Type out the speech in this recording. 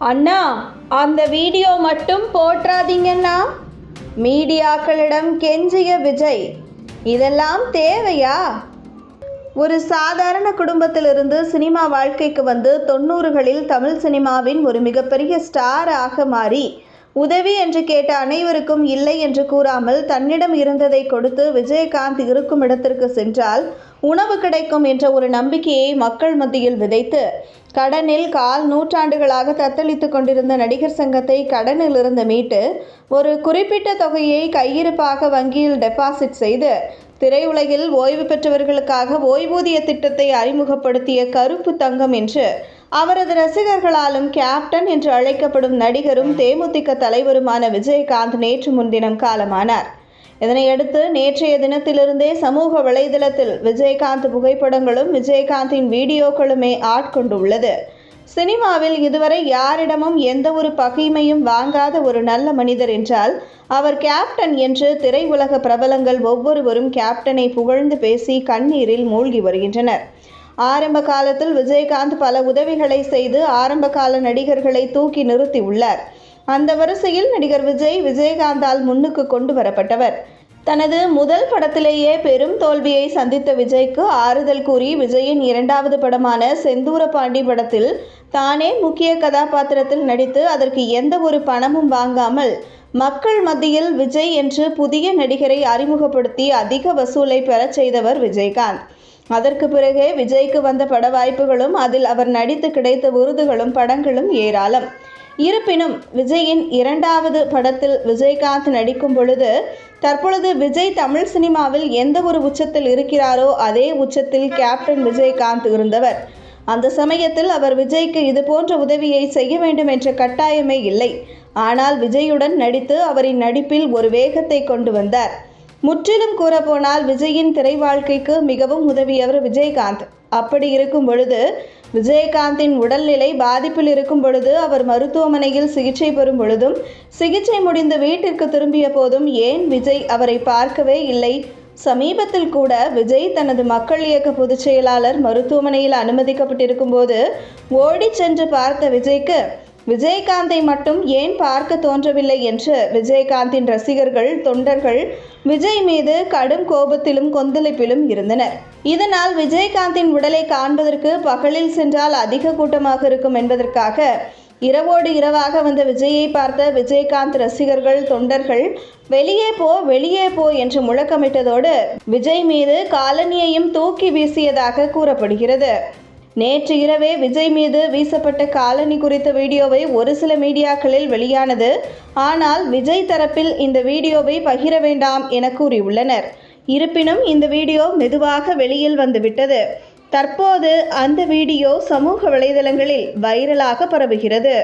அண்ணா, அந்த வீடியோ மட்டும் போற்றாதீங்கண்ணா. மீடியாக்களிடம் கெஞ்சிய விஜய். இதெல்லாம் தேவையா? ஒரு சாதாரண குடும்பத்திலிருந்து சினிமா வாழ்க்கைக்கு வந்து 90களில் தமிழ் சினிமாவின் ஒரு மிகப்பெரிய ஸ்டாராக மாறி உதவி என்று கேட்ட அனைவருக்கும் இல்லை என்று கூறாமல் தன்னிடம் இருந்ததை கொடுத்து விஜயகாந்த் இருக்கும் இடத்திற்கு சென்றால் உணவு கிடைக்கும் என்ற ஒரு நம்பிக்கையை மக்கள் மத்தியில் விதைத்து கடனில் கால் நூற்றாண்டுகளாக தத்தளித்து கொண்டிருந்த நடிகர் சங்கத்தை கடனில் இருந்து மீட்டு ஒரு குறிப்பிட்ட தொகையை கையிருப்பாக வங்கியில் டெபாசிட் செய்து திரையுலகில் ஓய்வு பெற்றவர்களுக்காக ஓய்வூதிய திட்டத்தை அறிமுகப்படுத்திய கருப்பு தங்கம் என்று அவரது ரசிகர்களாலும் கேப்டன் என்று அழைக்கப்படும் நடிகரும் தேமுதிக தலைவருமான விஜயகாந்த் நேற்று முன்தினம் காலமானார். இதனையடுத்து நேற்றைய தினத்திலிருந்தே சமூக வலைதளத்தில் விஜயகாந்த் புகைப்படங்களும் விஜயகாந்தின் வீடியோக்களுமே ஆட்கொண்டுள்ளது. சினிமாவில் இதுவரை யாரிடமும் எந்த ஒரு பகைமையும் வாங்காத ஒரு நல்ல மனிதர் என்றால் அவர் கேப்டன் என்று திரையுலக பிரபலங்கள் ஒவ்வொருவரும் கேப்டனை புகழ்ந்து பேசி கண்ணீரில் மூழ்கி வருகின்றனர். ஆரம்ப காலத்தில் விஜயகாந்த் பல உதவிகளை செய்து ஆரம்ப கால நடிகர்களை தூக்கி நிறுத்தி உள்ளார். அந்த வரிசையில் நடிகர் விஜயகாந்தால் முன்னுக்கு கொண்டு வரப்பட்டவர். தனது முதல் படத்திலேயே பெரும் தோல்வியை சந்தித்த விஜய்க்கு ஆறுதல் கூறி விஜயின் இரண்டாவது படமான செந்தூர பாண்டி படத்தில் தானே முக்கிய கதாபாத்திரத்தில் நடித்து அதற்கு எந்த ஒரு பணமும் வாங்காமல் மக்கள் மத்தியில் விஜய் என்று புதிய நடிகரை அறிமுகப்படுத்தி அதிக வசூலை பெறச் செய்தவர் விஜயகாந்த். அதற்கு பிறகே விஜய்க்கு வந்த பட வாய்ப்புகளும் அதில் அவர் நடித்து கிடைத்த விருதுகளும் படங்களும் ஏராளம். இருப்பினும் விஜயின் இரண்டாவது படத்தில் விஜயகாந்த் நடிக்கும் பொழுது தற்பொழுது விஜய் தமிழ் சினிமாவில் எந்த ஒரு உச்சத்தில் இருக்கிறாரோ அதே உச்சத்தில் கேப்டன் விஜயகாந்த் இருந்தவர். அந்த சமயத்தில் அவர் விஜய்க்கு இது போன்ற உதவியை செய்ய வேண்டும் என்ற கட்டாயமே இல்லை. ஆனால் விஜயுடன் நடித்து அவரின் நடிப்பில் ஒரு வேகத்தை கொண்டு வந்தார். முற்றிலும் கூறப்போனால் விஜயின் திரை வாழ்க்கைக்கு மிகவும் உதவியவர் விஜயகாந்த். அப்படி இருக்கும் பொழுது விஜயகாந்தின் உடல்நிலை பாதிப்பில் இருக்கும் பொழுது அவர் மருத்துவமனையில் சிகிச்சை பெறும் பொழுதும் சிகிச்சை முடிந்து வீட்டிற்கு திரும்பிய போதும் ஏன் விஜய் அவரை பார்க்கவே இல்லை? சமீபத்தில் கூட விஜய் தனது மக்கள் இயக்க பொதுச் செயலாளர் மருத்துவமனையில் அனுமதிக்கப்பட்டிருக்கும் போது ஓடி சென்று பார்த்த விஜய்க்கு விஜயகாந்தை மட்டும் ஏன் பார்க்க தோன்றவில்லை என்று விஜயகாந்தின் ரசிகர்கள் தொண்டர்கள் விஜய் மீது கடும் கோபத்திலும் கொந்தளிப்பிலும் இருந்தனர். இதனால் விஜயகாந்தின் உடலை காண்பதற்கு பகலில் சென்றால் அதிக கூட்டமாக இருக்கும் என்பதற்காக இரவோடு இரவாக வந்த விஜயை பார்த்த விஜயகாந்த் ரசிகர்கள் தொண்டர்கள் வெளியே போ என்று முழக்கமிட்டதோடு விஜய் மீது காலணியையும் தூக்கி வீசியதாக கூறப்படுகிறது. நேற்று இரவே விஜய் மீது வீசப்பட்ட காலணி குறித்த வீடியோவை ஒரு சில மீடியாக்களில் வெளியானது. ஆனால் விஜய் தரப்பில் இந்த வீடியோவை பகிர வேண்டாம் என கூறியுள்ளனர். இருப்பினும் இந்த வீடியோ மெதுவாக வெளியில் வந்துவிட்டது. தற்போது அந்த வீடியோ சமூக வலைதளங்களில் வைரலாக பரவுகிறது.